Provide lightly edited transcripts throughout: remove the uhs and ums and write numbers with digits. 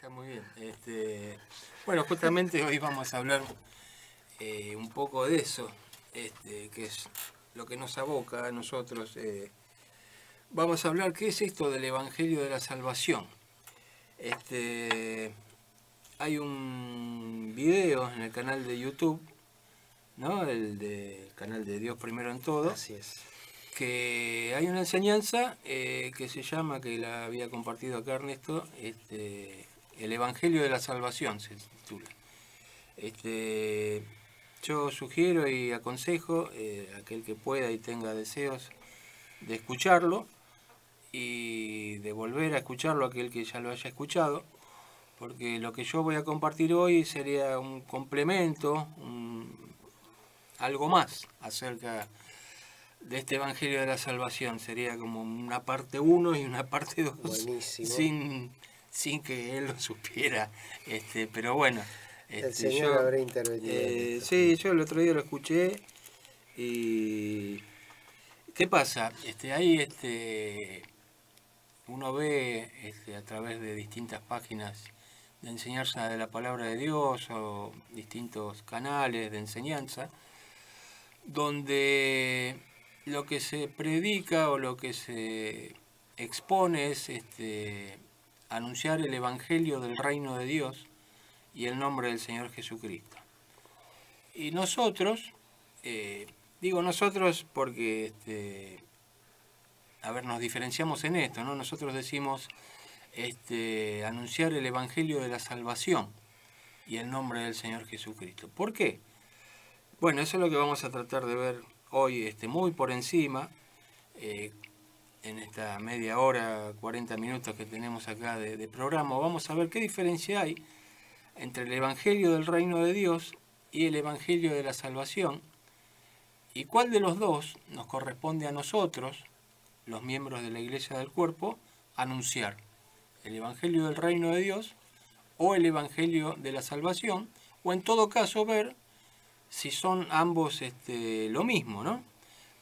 está muy bien. Bueno, justamente hoy vamos a hablar un poco de eso, que es lo que nos aboca a nosotros. Vamos a hablar qué es esto del Evangelio de la Salvación. Hay un video en el canal de YouTube, ¿no? El canal de Dios Primero en Todo. Así es. Que hay una enseñanza que se llama, que la había compartido acá Ernesto, el Evangelio de la Salvación se titula. Yo sugiero y aconsejo a aquel que pueda y tenga deseos de escucharlo y de volver a escucharlo a aquel que ya lo haya escuchado, porque lo que yo voy a compartir hoy sería un complemento, algo más acerca de este Evangelio de la Salvación. Sería como una parte 1 y una parte 2. Buenísimo. Sin que él lo supiera. Pero bueno. El Señor habrá intervenido. Sí, yo el otro día lo escuché. Y ¿qué pasa? Ahí uno ve a través de distintas páginas de enseñanza de la palabra de Dios o distintos canales de enseñanza, donde lo que se predica o lo que se expone es anunciar el Evangelio del Reino de Dios y el nombre del Señor Jesucristo. Y nosotros, digo nosotros porque, nos diferenciamos en esto, ¿no? Nosotros decimos anunciar el Evangelio de la Salvación y el nombre del Señor Jesucristo. ¿Por qué? Bueno, eso es lo que vamos a tratar de ver hoy muy por encima, en esta media hora, 40 minutos que tenemos acá de programa. Vamos a ver qué diferencia hay entre el Evangelio del Reino de Dios y el Evangelio de la Salvación, y cuál de los dos nos corresponde a nosotros, los miembros de la Iglesia del Cuerpo, anunciar: el Evangelio del Reino de Dios o el Evangelio de la Salvación, o en todo caso ver si son ambos lo mismo, ¿no?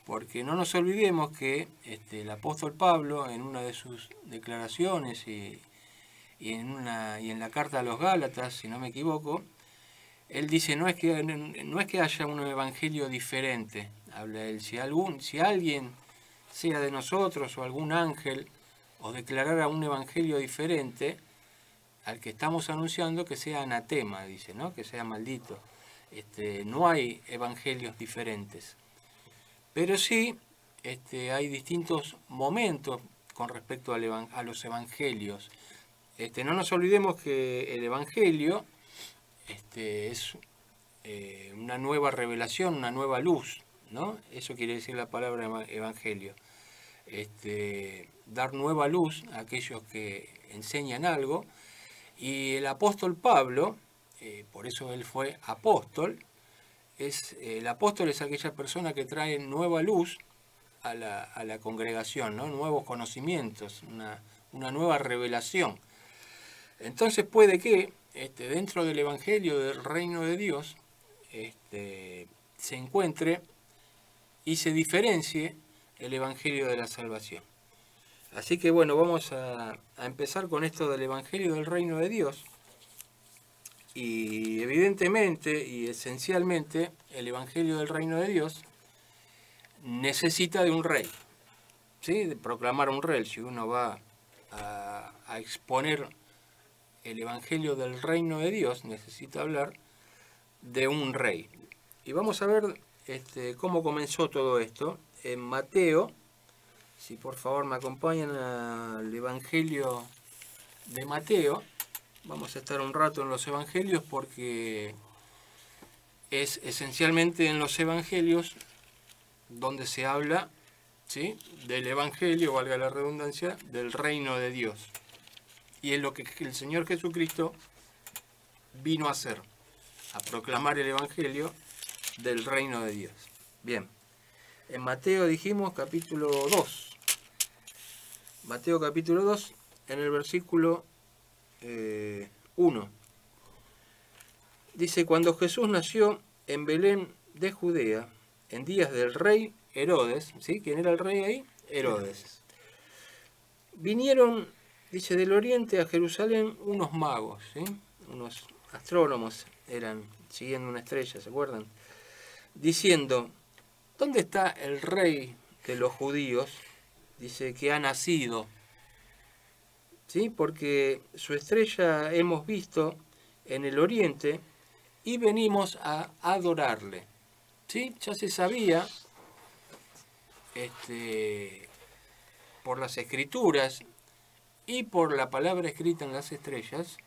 Porque no nos olvidemos que el apóstol Pablo, en una de sus declaraciones y en la carta a los Gálatas, si no me equivoco, él dice, no es que haya un evangelio diferente, habla él, si alguien, sea de nosotros o algún ángel, os declarara un evangelio diferente al que estamos anunciando, que sea anatema, dice, ¿no? Que sea maldito. No hay evangelios diferentes, pero sí hay distintos momentos con respecto a los evangelios. No nos olvidemos que el evangelio es una nueva revelación, una nueva luz, ¿no? Eso quiere decir la palabra evangelio. Dar nueva luz a aquellos que enseñan algo. Y el apóstol Pablo, por eso él fue apóstol, el apóstol es aquella persona que trae nueva luz a la congregación, ¿no? Nuevos conocimientos, una nueva revelación. Entonces puede que dentro del Evangelio del Reino de Dios se encuentre y se diferencie el Evangelio de la Salvación. Así que bueno, vamos a empezar con esto del Evangelio del Reino de Dios. Y evidentemente y esencialmente el Evangelio del Reino de Dios necesita de un rey, ¿sí? De proclamar un rey. Si uno va a exponer el Evangelio del Reino de Dios, necesita hablar de un rey. Y vamos a ver cómo comenzó todo esto en Mateo. Si por favor me acompañan al Evangelio de Mateo. Vamos a estar un rato en los Evangelios porque es esencialmente en los Evangelios donde se habla, ¿sí?, del Evangelio, valga la redundancia, del reino de Dios. Y es lo que el Señor Jesucristo vino a hacer, a proclamar el Evangelio del reino de Dios. Bien, en Mateo dijimos capítulo 2. Mateo capítulo 2, en el versículo 1. Dice, cuando Jesús nació en Belén de Judea, en días del rey Herodes, ¿sí? ¿Quién era el rey ahí? Herodes. Vinieron dice, del oriente a Jerusalén unos magos, ¿sí? Unos astrónomos eran, siguiendo una estrella, ¿se acuerdan? Diciendo, ¿dónde está el rey de los judíos? Dice que ha nacido, ¿sí? Porque su estrella hemos visto en el oriente y venimos a adorarle, ¿sí? Ya se sabía por las escrituras y por la palabra escrita en las estrellas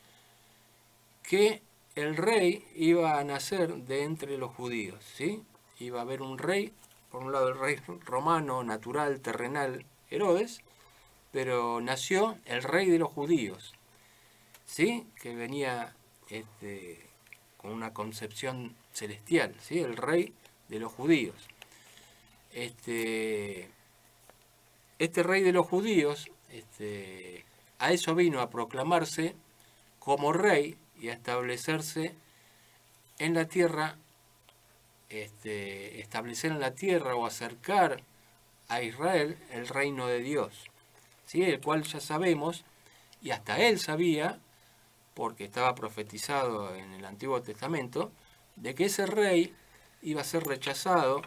que el rey iba a nacer de entre los judíos, ¿sí? Iba a haber un rey, por un lado el rey romano, natural, terrenal, Herodes, pero nació el rey de los judíos, ¿sí? Que venía con una concepción celestial, ¿sí? El rey de los judíos. Este rey de los judíos, a eso vino, a proclamarse como rey y a establecerse en la tierra, establecer en la tierra o acercar a Israel el reino de Dios, ¿sí? El cual ya sabemos, y hasta él sabía, porque estaba profetizado en el Antiguo Testamento, de que ese rey iba a ser rechazado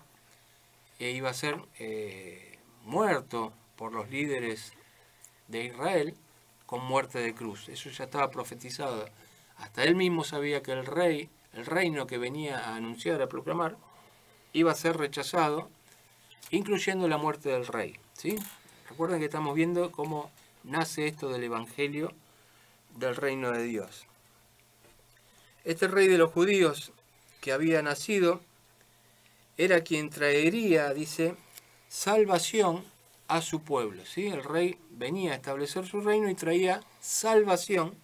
e iba a ser muerto por los líderes de Israel con muerte de cruz. Eso ya estaba profetizado. Hasta él mismo sabía que el reino que venía a anunciar, a proclamar, iba a ser rechazado, incluyendo la muerte del rey, ¿sí? Recuerden que estamos viendo cómo nace esto del Evangelio del reino de Dios. Este rey de los judíos que había nacido era quien traería, dice, salvación a su pueblo, ¿sí? El rey venía a establecer su reino y traía salvación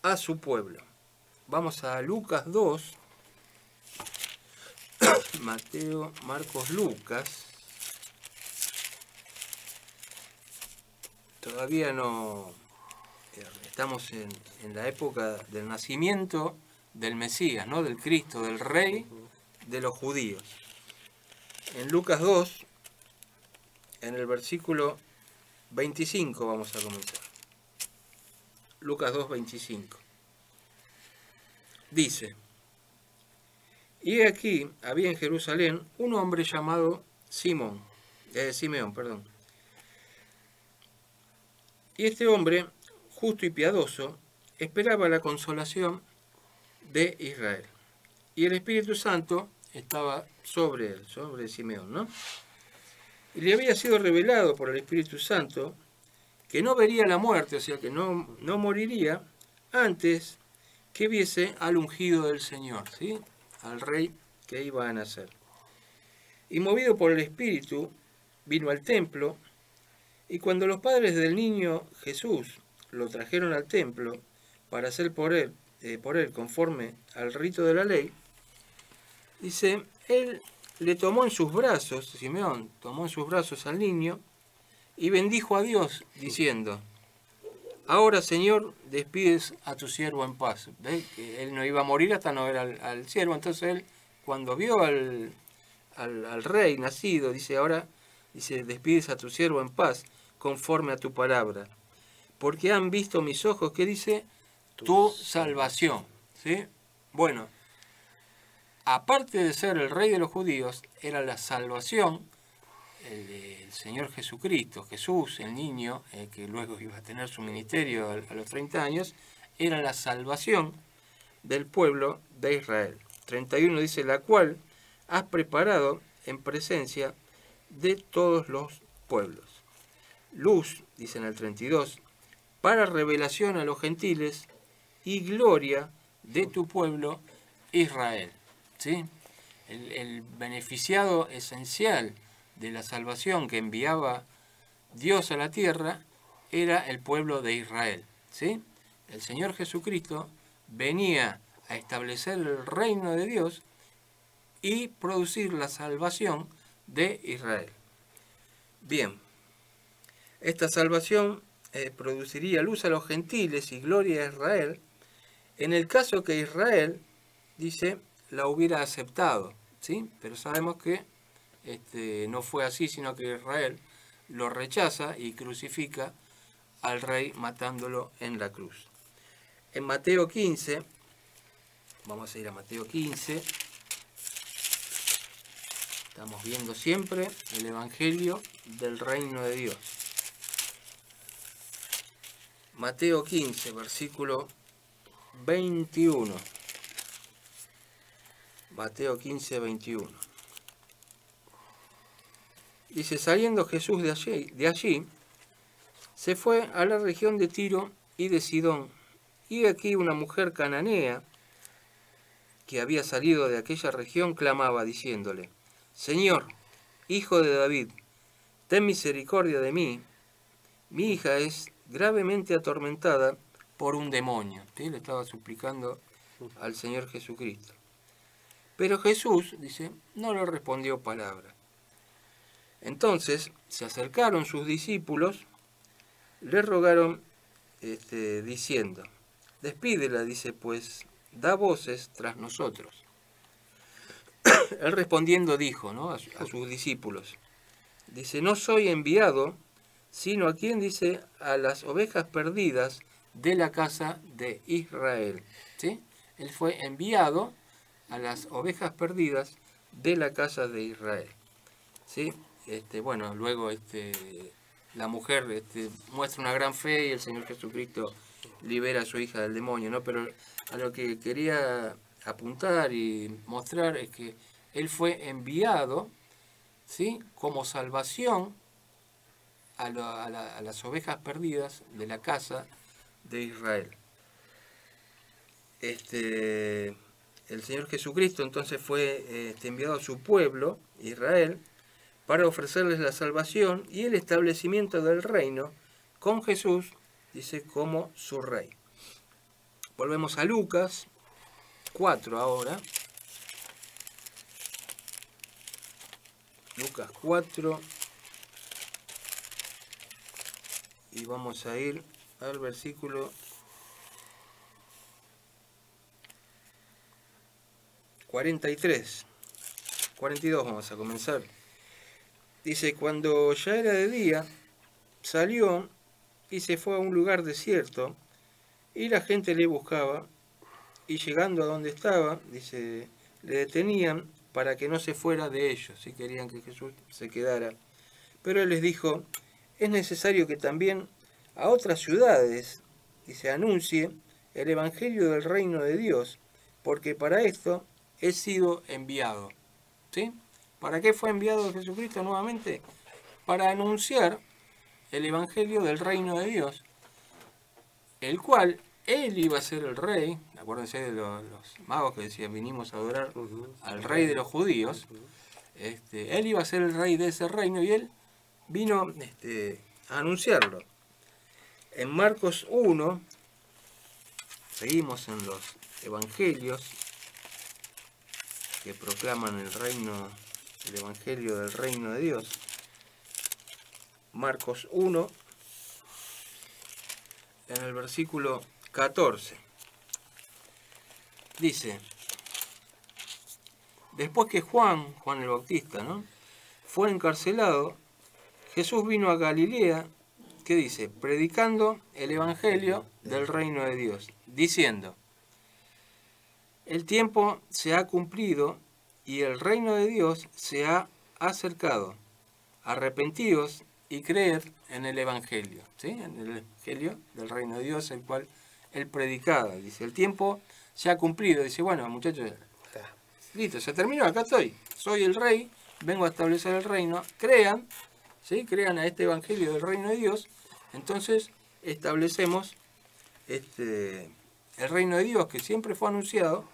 a su pueblo. Vamos a Lucas 2, Mateo, Marcos, Lucas. Todavía no estamos en la época del nacimiento del Mesías, ¿no? Del Cristo, del Rey de los judíos. En Lucas 2, en el versículo 25 vamos a comenzar. Lucas 2, 25. Dice, y aquí había en Jerusalén un hombre llamado Simeón. Y este hombre, justo y piadoso, esperaba la consolación de Israel. Y el Espíritu Santo estaba sobre él, sobre Simeón, ¿no? Y le había sido revelado por el Espíritu Santo que no vería la muerte, o sea, que no moriría antes que viese al ungido del Señor, ¿sí? Al rey que iba a nacer. Y movido por el Espíritu, vino al templo, y cuando los padres del niño Jesús lo trajeron al templo para hacer por él conforme al rito de la ley, dice, él le tomó en sus brazos, Simeón tomó en sus brazos al niño y bendijo a Dios diciendo, ahora Señor, despides a tu siervo en paz. ¿Ves? Que él no iba a morir hasta no ver al siervo. Entonces él, cuando vio al rey nacido, dice, ahora, dice, despides a tu siervo en paz, conforme a tu palabra. Porque han visto mis ojos, que dice, tu salvación. ¿Sí? Bueno, aparte de ser el rey de los judíos, era la salvación el Señor Jesucristo, Jesús, el niño, que luego iba a tener su ministerio a los 30 años, era la salvación del pueblo de Israel. 31 dice, la cual has preparado en presencia de todos los pueblos. Luz, dice en el 32, para revelación a los gentiles y gloria de tu pueblo Israel. ¿Sí? El beneficiado esencial de la salvación que enviaba Dios a la tierra era el pueblo de Israel, ¿sí? El Señor Jesucristo venía a establecer el reino de Dios y producir la salvación de Israel. Bien, esta salvación produciría luz a los gentiles y gloria a Israel en el caso que Israel, dice, la hubiera aceptado, ¿sí? Pero sabemos que no fue así, sino que Israel lo rechaza y crucifica al rey matándolo en la cruz. En Mateo 15, vamos a ir a Mateo 15, estamos viendo siempre el Evangelio del Reino de Dios. Mateo 15, versículo 21. Mateo 15, 21. Dice, saliendo Jesús de allí, se fue a la región de Tiro y de Sidón. Y aquí una mujer cananea, que había salido de aquella región, clamaba, diciéndole, Señor, Hijo de David, ten misericordia de mí. Mi hija es gravemente atormentada por un demonio. ¿Sí? Le estaba suplicando al Señor Jesucristo. Pero Jesús, dice, no le respondió palabra. Entonces se acercaron sus discípulos, le rogaron diciendo, despídela, dice, pues da voces tras nosotros. Él respondiendo dijo, ¿no?, a sus discípulos, dice, no soy enviado, sino a quien, dice, a las ovejas perdidas de la casa de Israel. ¿Sí? Él fue enviado a las ovejas perdidas de la casa de Israel. ¿Sí? Bueno, luego la mujer muestra una gran fe y el Señor Jesucristo libera a su hija del demonio, ¿no? Pero a lo que quería apuntar y mostrar es que Él fue enviado, ¿sí?, como salvación a las ovejas perdidas de la casa de Israel. El Señor Jesucristo entonces fue enviado a su pueblo, Israel, para ofrecerles la salvación y el establecimiento del reino con Jesús, dice, como su rey. Volvemos a Lucas 4 ahora. Lucas 4. Y vamos a ir al versículo 43. 42 vamos a comenzar. Dice, cuando ya era de día, salió y se fue a un lugar desierto, y la gente le buscaba, y llegando a donde estaba, dice, le detenían para que no se fuera de ellos, si querían que Jesús se quedara. Pero él les dijo, es necesario que también a otras ciudades, dice, anuncie el Evangelio del Reino de Dios, porque para esto he sido enviado. ¿Sí? ¿Para qué fue enviado Jesucristo nuevamente? Para anunciar el Evangelio del Reino de Dios, el cual Él iba a ser el rey. Acuérdense de los magos que decían, vinimos a adorar al rey de los judíos. Él iba a ser el rey de ese reino y Él vino a anunciarlo. En Marcos 1, seguimos en los evangelios que proclaman el Evangelio del Reino de Dios. Marcos 1, en el versículo 14, dice, después que Juan el Bautista, ¿no?, fue encarcelado, Jesús vino a Galilea, ¿qué dice?, predicando el Evangelio del Reino de Dios, diciendo, el tiempo se ha cumplido y el reino de Dios se ha acercado. Arrepentíos y creed en el Evangelio, ¿sí?, en el Evangelio del Reino de Dios, el cual Él predicaba. Dice, el tiempo se ha cumplido. Dice, bueno, muchachos, listo, se terminó, acá estoy. Soy el rey, vengo a establecer el reino. Crean, ¿sí?, crean a este Evangelio del Reino de Dios. Entonces establecemos el Reino de Dios, que siempre fue anunciado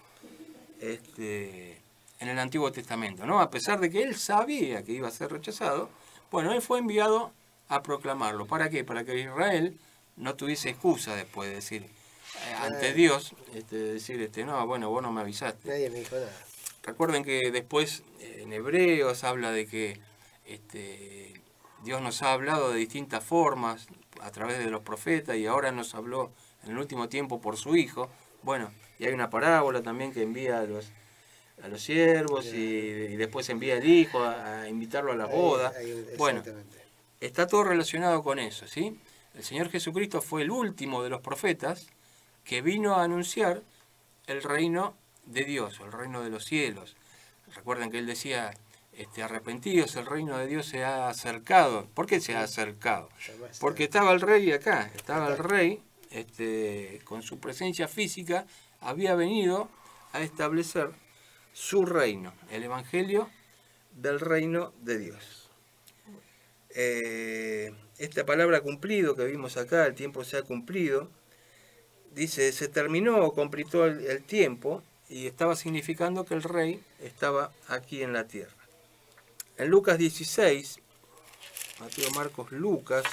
en el Antiguo Testamento, ¿no? A pesar de que Él sabía que iba a ser rechazado, bueno, Él fue enviado a proclamarlo. ¿Para qué? Para que Israel no tuviese excusa después de decir, ante Dios, decir, no, bueno, vos no me avisaste. Nadie me dijo nada. Recuerden que después en Hebreos habla de que Dios nos ha hablado de distintas formas a través de los profetas y ahora nos habló en el último tiempo por su Hijo. Bueno, y hay una parábola también que envía a los siervos y después envía al Hijo a invitarlo a la boda. Bueno, está todo relacionado con eso, ¿sí? El Señor Jesucristo fue el último de los profetas que vino a anunciar el reino de Dios, el reino de los cielos. Recuerden que Él decía, arrepentidos, el reino de Dios se ha acercado. ¿Por qué se ha acercado? Porque estaba el rey acá, estaba el rey, con su presencia física, había venido a establecer su reino, el evangelio del reino de Dios. Esta palabra cumplido que vimos acá, el tiempo se ha cumplido, dice, se terminó o completó el tiempo, y estaba significando que el rey estaba aquí en la tierra. En Lucas 16, Mateo, Marcos, Lucas,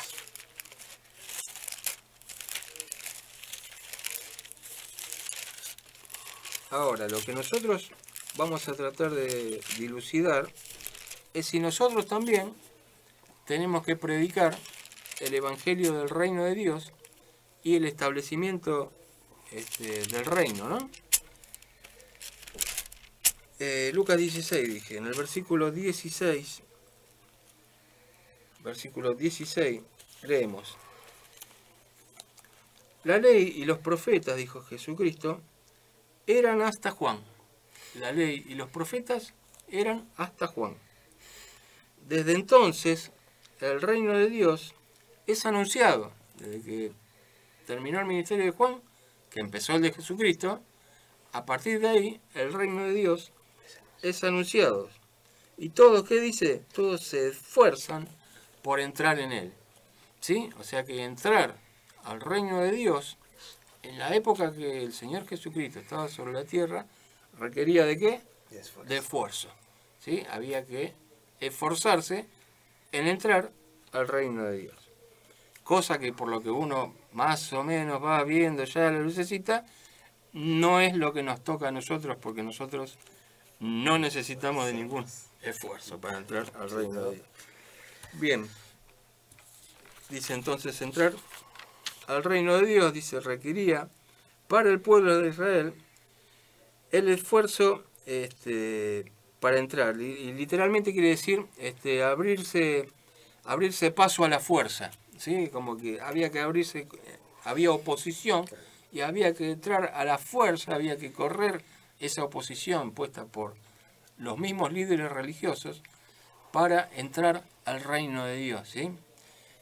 ahora lo que nosotros vamos a tratar de dilucidar es si nosotros también tenemos que predicar el evangelio del reino de Dios y el establecimiento del reino, ¿no? Lucas 16, dije, en el versículo 16, leemos: la ley y los profetas, dijo Jesucristo, eran hasta Juan. La ley y los profetas eran hasta Juan. Desde entonces, el reino de Dios es anunciado. Desde que terminó el ministerio de Juan, que empezó el de Jesucristo, a partir de ahí, el reino de Dios es anunciado. Y todos, ¿qué dice? Todos se esfuerzan por entrar en él. ¿Sí? O sea que entrar al reino de Dios, en la época que el Señor Jesucristo estaba sobre la tierra, requería ¿de qué? De esfuerzo. ¿Sí? Había que esforzarse en entrar al reino de Dios. Cosa que por lo que uno más o menos va viendo ya la lucecita, no es lo que nos toca a nosotros, porque nosotros no necesitamos de ningún esfuerzo para entrar al reino de Dios. Bien, dice entonces entrar al reino de Dios, dice, requería para el pueblo de Israel el esfuerzo para entrar. Y literalmente quiere decir abrirse paso a la fuerza, ¿sí? Como que abrirse, había oposición y había que entrar a la fuerza, había que correr esa oposición puesta por los mismos líderes religiosos para entrar al reino de Dios, ¿sí?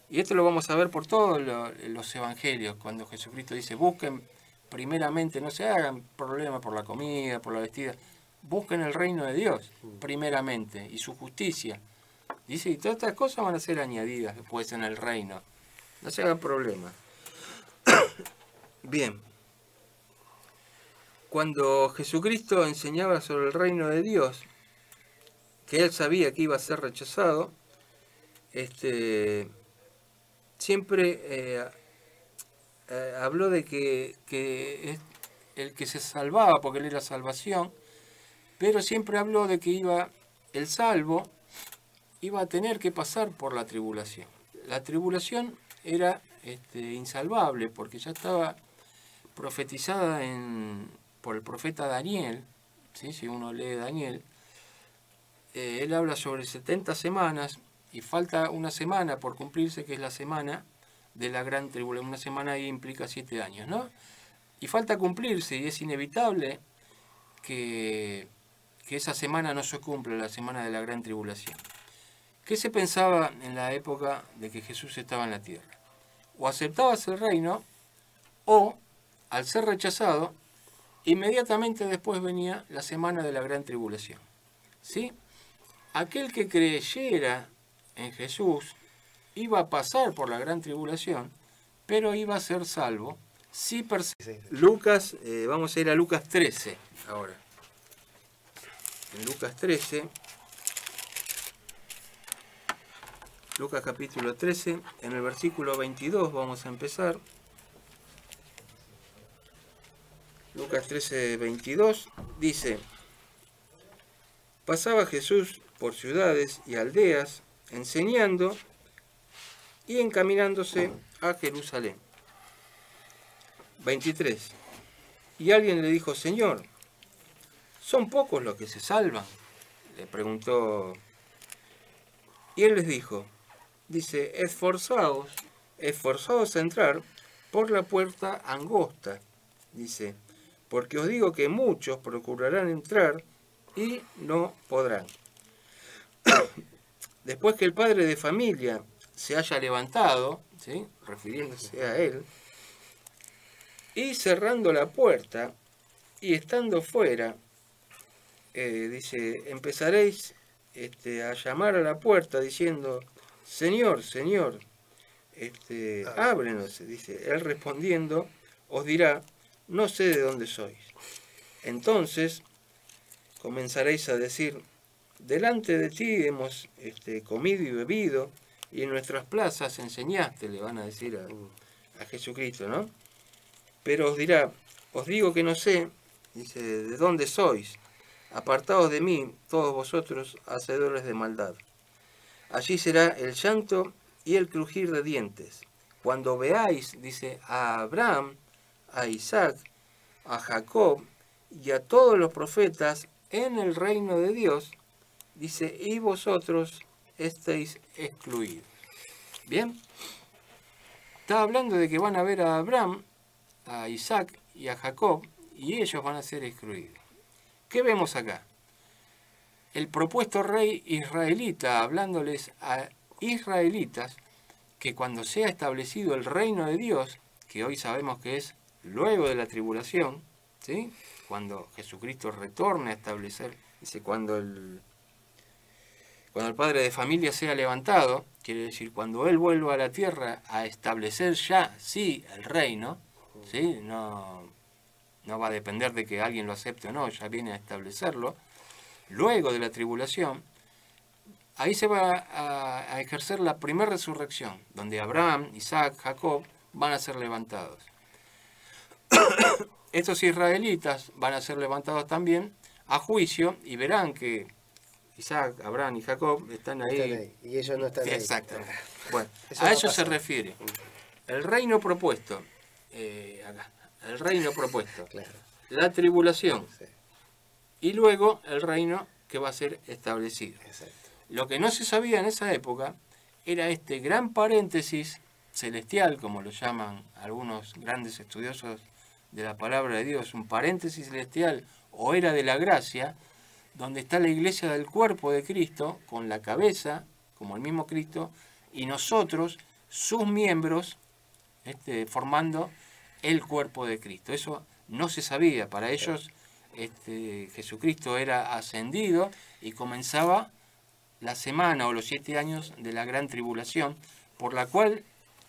Y esto lo vamos a ver por todos los evangelios, cuando Jesucristo dice, busquen primeramente, no se hagan problema por la comida, por la vestida, busquen el reino de Dios primeramente y su justicia. Dice, y todas estas cosas van a ser añadidas después en el reino. No se hagan problema. Bien. Cuando Jesucristo enseñaba sobre el reino de Dios, que él sabía que iba a ser rechazado, siempre habló de que el que se salvaba, porque él era salvación, pero siempre habló de que el salvo iba a tener que pasar por la tribulación. La tribulación era insalvable, porque ya estaba profetizada por el profeta Daniel, ¿sí? Si uno lee Daniel, él habla sobre 70 semanas, y falta una semana por cumplirse, que es la semana de la gran tribulación. Una semana ahí implica 7 años, ¿no? Y falta cumplirse, y es inevitable que esa semana no se cumpla, la semana de la gran tribulación. ¿Qué se pensaba en la época de que Jesús estaba en la tierra? O aceptabas el reino, o, al ser rechazado, inmediatamente después venía la semana de la gran tribulación. ¿Sí? Aquel que creyera en Jesús iba a pasar por la gran tribulación, pero iba a ser salvo si Lucas, vamos a ir a Lucas 13 ahora. En Lucas 13, Lucas capítulo 13, en el versículo 22 vamos a empezar. Lucas 13, 22 dice: pasaba Jesús por ciudades y aldeas, enseñando y encaminándose a Jerusalén. 23. Y alguien le dijo: Señor, ¿son pocos los que se salvan? Le preguntó. Y él les dijo, esforzaos esforzaos a entrar por la puerta angosta, dice, porque os digo que muchos procurarán entrar y no podrán. Después que el padre de familia se haya levantado, ¿sí?, refiriéndose a él, y cerrando la puerta y estando fuera, dice, empezaréis a llamar a la puerta diciendo, Señor, Señor, ábrenos, dice. Él respondiendo, os dirá, no sé de dónde sois. Entonces comenzaréis a decir, delante de ti hemos comido y bebido, y en nuestras plazas enseñaste, le van a decir a Jesucristo, ¿no? Pero os dirá, os digo que no sé, dice, de dónde sois. Apartaos de mí, todos vosotros, hacedores de maldad. Allí será el llanto y el crujir de dientes. Cuando veáis, dice, a Abraham, a Isaac, a Jacob y a todos los profetas en el reino de Dios, dice, y vosotros estéis excluidos. Bien, está hablando de que van a ver a Abraham, a Isaac y a Jacob, y ellos van a ser excluidos. ¿Qué vemos acá? El propuesto rey israelita hablándoles a israelitas que cuando sea establecido el reino de Dios, que hoy sabemos que es luego de la tribulación, ¿sí?, cuando Jesucristo retorne a establecer, dice, cuando el padre de familia sea levantado, quiere decir, cuando él vuelva a la tierra a establecer ya, sí, el reino, ¿sí?, no va a depender de que alguien lo acepte o no, ya viene a establecerlo. Luego de la tribulación, ahí se va a ejercer la primera resurrección, donde Abraham, Isaac, Jacob van a ser levantados. Estos israelitas van a ser levantados también a juicio y verán que Isaac, Abraham y Jacob están ahí. Y ellos no están ahí. Exactamente. Bueno, a eso se refiere. El reino propuesto, acá, el reino propuesto, claro, la tribulación, sí, y luego el reino que va a ser establecido. exacto. Lo que no se sabía en esa época era este gran paréntesis celestial, como lo llaman algunos grandes estudiosos de la palabra de Dios, un paréntesis celestial o era de la gracia, donde está la iglesia del cuerpo de Cristo, con la cabeza, como el mismo Cristo, y nosotros, sus miembros, formando el cuerpo de Cristo. Eso no se sabía. Para ellos Jesucristo era ascendido y comenzaba la semana o los 7 años de la gran tribulación, por la cual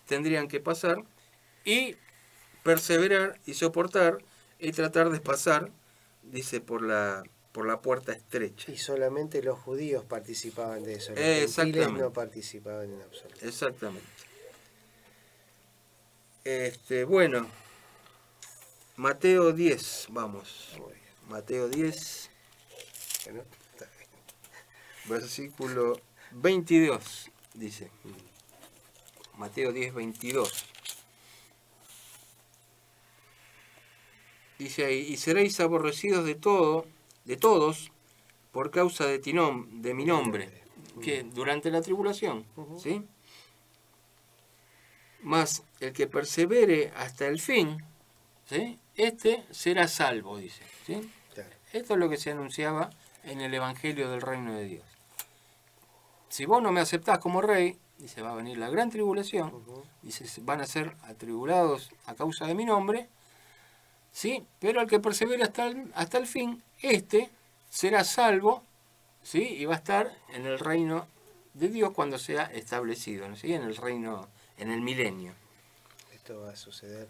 tendrían que pasar y perseverar y soportar y tratar de pasar, dice, por la puerta estrecha. Y solamente los judíos participaban de eso, los gentiles no participaban en absoluto. Exactamente. Bueno, Mateo 10, vamos. Mateo 10, Bueno, versículo 22, dice. Mateo 10, 22. Dice ahí, y seréis aborrecidos de todos, por causa de mi nombre, que durante la tribulación, ¿sí? Mas el que persevere hasta el fin, ¿sí?, será salvo, dice, ¿sí? claro. Esto es lo que se anunciaba en el Evangelio del Reino de Dios. Si vos no me aceptás como rey, dice, va a venir la gran tribulación, dice, van a ser atribulados a causa de mi nombre, ¿sí? Pero el que persevere hasta el fin, será salvo, ¿sí?, y va a estar en el reino de Dios cuando sea establecido, ¿sí?, en el reino, en el milenio. Esto va a suceder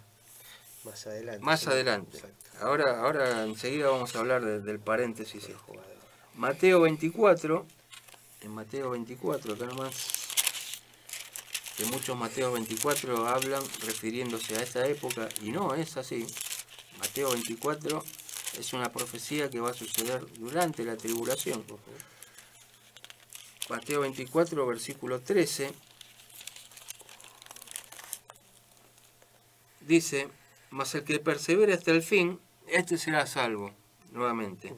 más adelante. Más ¿sí? adelante. Exacto. Ahora enseguida vamos a hablar del paréntesis. Mateo 24, en Mateo 24, acá nomás, que muchos Mateo 24 hablan refiriéndose a esta época, y no es así. Mateo 24 es una profecía que va a suceder durante la tribulación. Mateo 24, versículo 13, dice, mas el que persevere hasta el fin, será salvo, nuevamente.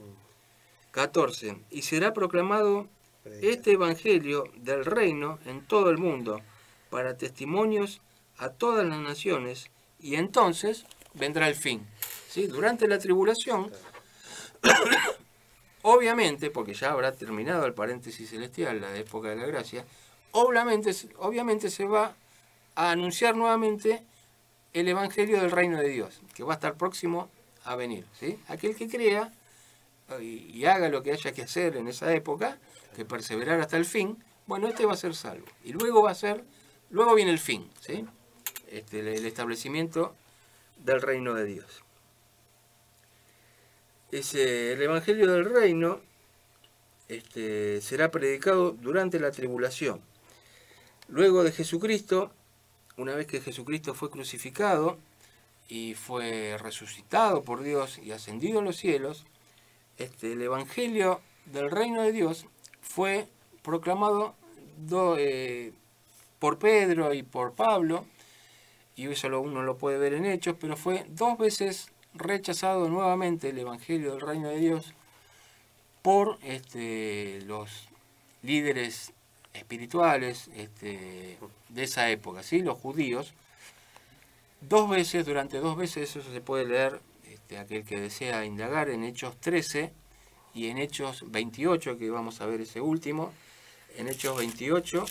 14, y será proclamado este evangelio del reino en todo el mundo, para testimonios a todas las naciones y entonces vendrá el fin. ¿Sí? Durante la tribulación, obviamente, porque ya habrá terminado el paréntesis celestial, la época de la gracia, obviamente se va a anunciar nuevamente el Evangelio del Reino de Dios, que va a estar próximo a venir. ¿Sí? Aquel que crea y haga lo que haya que hacer en esa época, que perseverar hasta el fin, bueno, este va a ser salvo. Y luego viene el fin, ¿sí? El establecimiento del reino de Dios. El Evangelio del Reino será predicado durante la tribulación. Luego de Jesucristo, una vez que Jesucristo fue crucificado y fue resucitado por Dios y ascendido a los cielos, el Evangelio del Reino de Dios fue proclamado por Pedro y por Pablo, y eso uno lo puede ver en Hechos, pero fue 2 veces rechazado nuevamente el Evangelio del Reino de Dios por los líderes espirituales de esa época, ¿sí? Los judíos. 2 veces, durante 2 veces, eso se puede leer, aquel que desea indagar, en Hechos 13 y en Hechos 28, que vamos a ver ese último. En Hechos 28,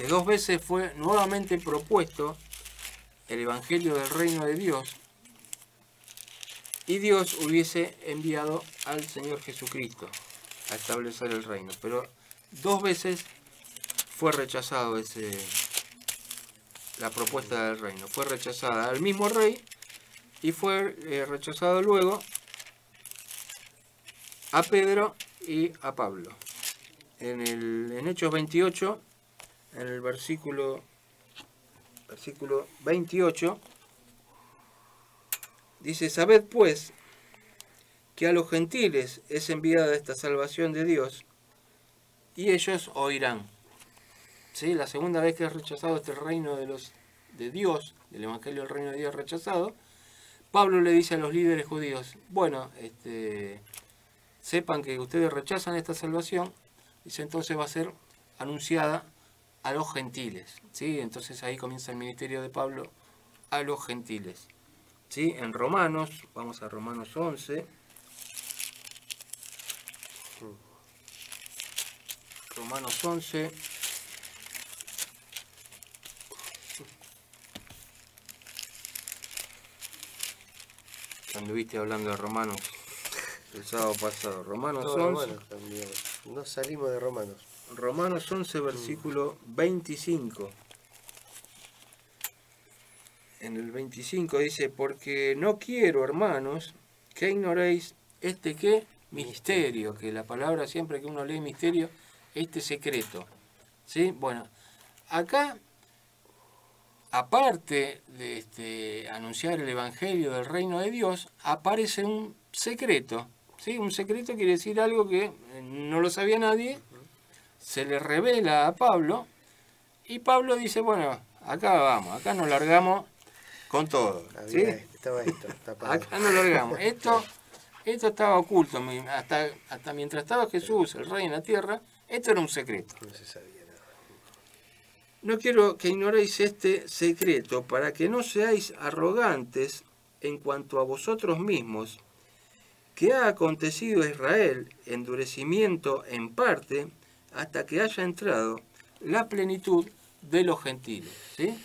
2 veces fue nuevamente propuesto el Evangelio del Reino de Dios y Dios hubiese enviado al Señor Jesucristo a establecer el reino. Pero 2 veces fue rechazado la propuesta del reino. Fue rechazada al mismo rey y fue rechazado luego a Pedro y a Pablo. En Hechos 28, en el versículo 28, dice: sabed pues que a los gentiles es enviada esta salvación de Dios, y ellos oirán. ¿Sí? La segunda vez que es rechazado este reino de Dios, del Evangelio del Reino de Dios rechazado, Pablo le dice a los líderes judíos: bueno, sepan que ustedes rechazan esta salvación, dice, entonces va a ser anunciada a los gentiles. ¿Sí? Entonces ahí comienza el ministerio de Pablo a los gentiles. ¿Sí? En Romanos, vamos a Romanos 11. Romanos 11. Anduviste hablando de Romanos el sábado pasado. Romanos 11. Romanos también. No salimos de Romanos. Romanos 11, versículo 25. En el 25 dice: porque no quiero, hermanos, que ignoréis ¿qué? Misterio, que la palabra siempre que uno lee misterio, secreto. ¿Sí? Bueno, acá, aparte de anunciar el Evangelio del Reino de Dios, aparece un secreto. ¿Sí? Un secreto quiere decir algo que no lo sabía nadie, se le revela a Pablo, y Pablo dice: bueno, acá vamos, acá nos largamos con todo. ¿Sí? Acá nos largamos. Esto estaba oculto, hasta mientras estaba Jesús, el Rey en la tierra, esto era un secreto. No se sabía nada. No quiero que ignoréis este secreto, para que no seáis arrogantes en cuanto a vosotros mismos, que ha acontecido a Israel endurecimiento en parte, hasta que haya entrado la plenitud de los gentiles. ¿Sí?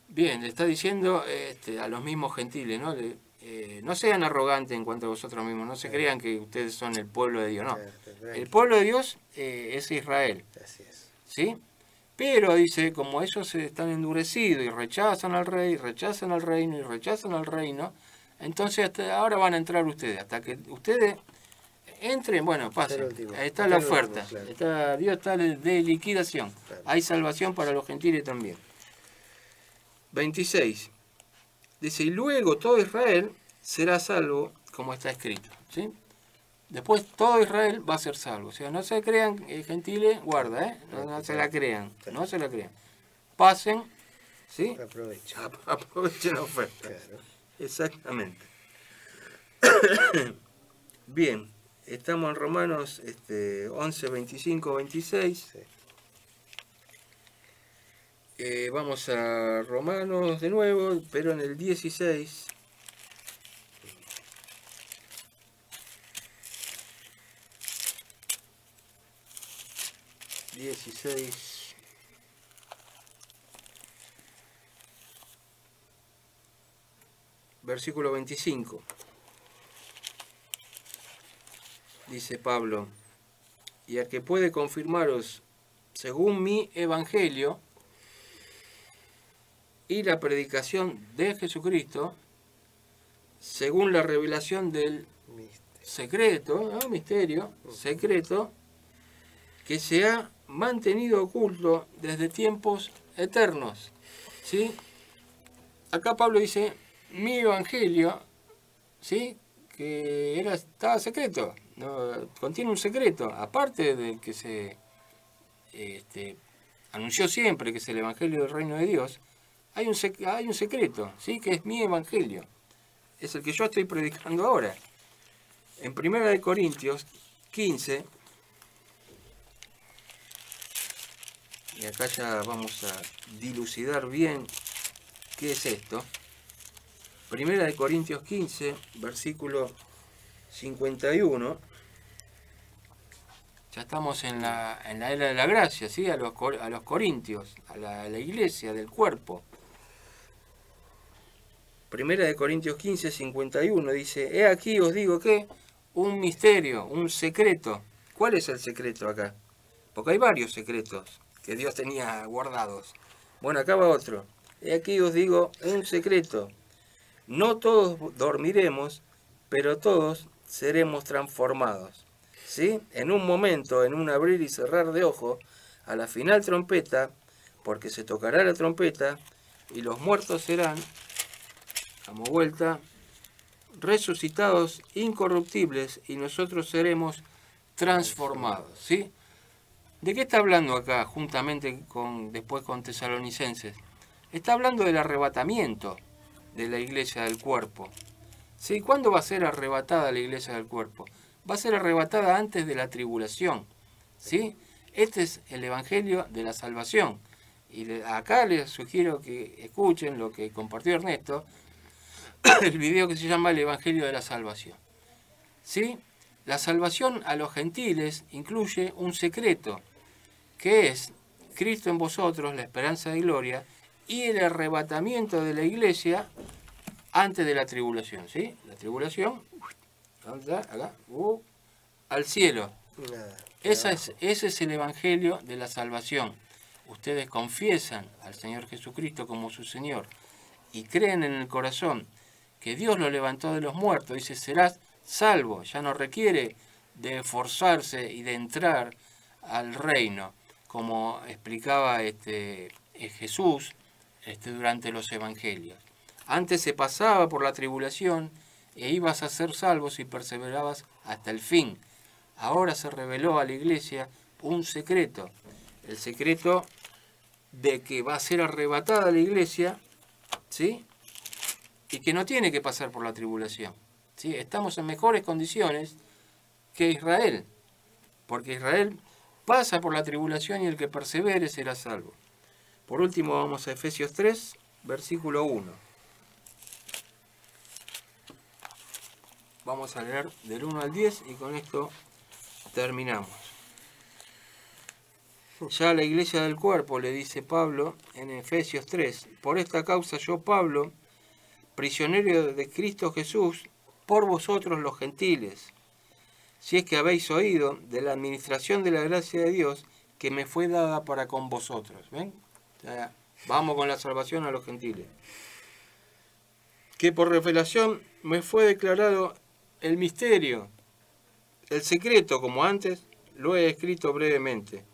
Bien, le está diciendo a los mismos gentiles, ¿no? No sean arrogantes en cuanto a vosotros mismos, no se crean que ustedes son el pueblo de Dios, no. El pueblo de Dios es Israel. Así es. ¿Sí? Pero dice, como ellos están endurecidos y rechazan al rey, rechazan al reino y rechazan al reino, entonces hasta ahora van a entrar ustedes. Hasta que ustedes entren, bueno, pasen. Ahí está la oferta. Claro. Dios está de liquidación. Claro. Hay salvación para los gentiles también. 26. Dice: y luego todo Israel será salvo, como está escrito. ¿Sí? Después todo Israel va a ser salvo. O sea, no se crean gentiles, guarda, no se la crean. No se la crean. Pasen, ¿sí? Aprovechen la oferta. Claro. Exactamente. Bien, estamos en Romanos 11, 25, 26. Sí. Vamos a Romanos de nuevo, pero en el 16. Versículo 25. Dice Pablo: y al que puede confirmaros según mi evangelio y la predicación de Jesucristo, según la revelación del secreto, ¿no? Misterio, secreto, que se ha mantenido oculto desde tiempos eternos. ¿Sí? Acá Pablo dice, mi evangelio, ¿sí? Que estaba secreto, ¿no? Contiene un secreto, aparte del que se anunció siempre, que es el evangelio del reino de Dios. Hay un secreto, ¿sí? Que es mi evangelio. Es el que yo estoy predicando ahora. En 1 Corintios 15, y acá ya vamos a dilucidar bien qué es esto. 1 Corintios 15, versículo 51. Ya estamos en la era de la gracia, ¿sí? A los corintios, a la iglesia del cuerpo. 1 Corintios 15, 51 dice, he aquí os digo que un misterio, un secreto. ¿Cuál es el secreto acá? Porque hay varios secretos que Dios tenía guardados. Bueno, acá va otro. He aquí os digo un secreto. No todos dormiremos, pero todos seremos transformados. ¿Sí? En un momento, en un abrir y cerrar de ojo, a la final trompeta, porque se tocará la trompeta, y los muertos serán, damos vuelta, resucitados incorruptibles, y nosotros seremos transformados. ¿Sí? ¿De qué está hablando acá, juntamente después con Tesalonicenses? Está hablando del arrebatamiento de la iglesia del cuerpo. ¿Sí? ¿Cuándo va a ser arrebatada la iglesia del cuerpo? Va a ser arrebatada antes de la tribulación. ¿Sí? Este es el evangelio de la salvación. Y acá les sugiero que escuchen lo que compartió Ernesto, el video que se llama el evangelio de la salvación. ¿Sí? La salvación a los gentiles incluye un secreto, que es Cristo en vosotros, la esperanza de gloria, y el arrebatamiento de la iglesia antes de la tribulación, ¿sí? La tribulación, acá, al cielo. Ese es el evangelio de la salvación. Ustedes confiesan al Señor Jesucristo como su Señor y creen en el corazón que Dios lo levantó de los muertos. Dice, serás salvo. Ya no requiere de esforzarse y de entrar al reino, como explicaba Jesús durante los evangelios. Antes se pasaba por la tribulación e ibas a ser salvo si perseverabas hasta el fin. Ahora se reveló a la iglesia un secreto, el secreto de que va a ser arrebatada la iglesia, ¿sí? Y que no tiene que pasar por la tribulación, ¿sí? Estamos en mejores condiciones que Israel, porque Israel pasa por la tribulación y el que persevere será salvo. Por último vamos a Efesios 3, versículo 1. Vamos a leer del 1 al 10 y con esto terminamos. Ya a la iglesia del cuerpo le dice Pablo en Efesios 3, por esta causa yo, Pablo, prisionero de Cristo Jesús, por vosotros los gentiles, si es que habéis oído de la administración de la gracia de Dios que me fue dada para con vosotros. ¿Ven? Ya, vamos con la salvación a los gentiles. Que por revelación me fue declarado el misterio, el secreto, como antes lo he escrito brevemente,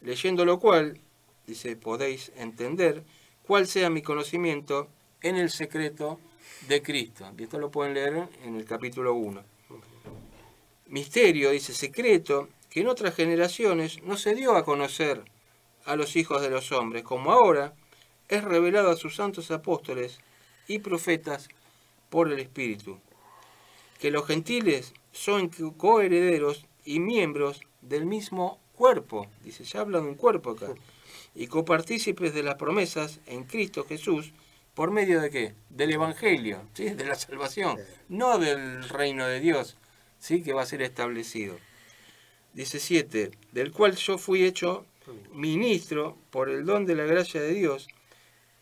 leyendo lo cual, dice, podéis entender cuál sea mi conocimiento en el secreto de Cristo. Y esto lo pueden leer en el capítulo 1. Misterio, dice, secreto, que en otras generaciones no se dio a conocer a los hijos de los hombres, como ahora es revelado a sus santos apóstoles y profetas por el Espíritu. Que los gentiles son coherederos y miembros del mismo cuerpo. Dice, ya habla de un cuerpo acá. y copartícipes de las promesas en Cristo Jesús, ¿por medio de qué? Del Evangelio, ¿sí? De la salvación, no del reino de Dios, ¿sí? Que va a ser establecido. Dice 7, del cual yo fui hecho ministro por el don de la gracia de Dios,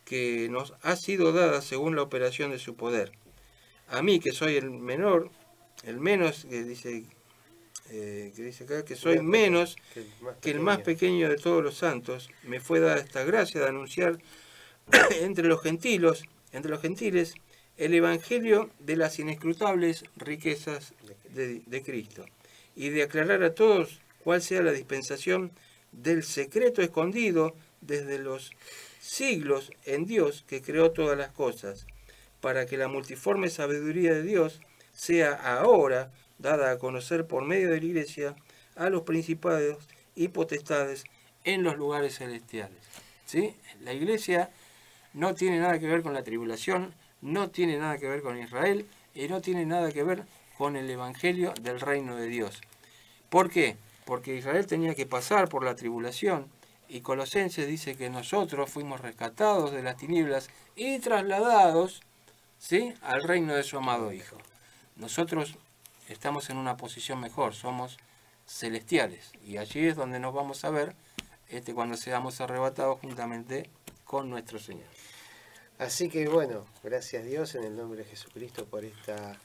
que nos ha sido dada según la operación de su poder. A mí, que soy el menor, el menos, que dice acá, que soy menos que el más pequeño de todos los santos, me fue dada esta gracia de anunciar entre los gentiles el evangelio de las inescrutables riquezas de Cristo, y de aclarar a todos cuál sea la dispensación del secreto escondido desde los siglos en Dios que creó todas las cosas, para que la multiforme sabiduría de Dios sea ahora dada a conocer por medio de la Iglesia a los principados y potestades en los lugares celestiales. ¿Sí? La Iglesia no tiene nada que ver con la tribulación, no tiene nada que ver con Israel y no tiene nada que ver con el Evangelio del reino de Dios. ¿Por qué? Porque Israel tenía que pasar por la tribulación, y Colosenses dice que nosotros fuimos rescatados de las tinieblas y trasladados, ¿sí?, al reino de su amado Hijo. Nosotros estamos en una posición mejor, somos celestiales, y allí es donde nos vamos a ver cuando seamos arrebatados juntamente con nuestro Señor. Así que bueno, gracias a Dios en el nombre de Jesucristo por esta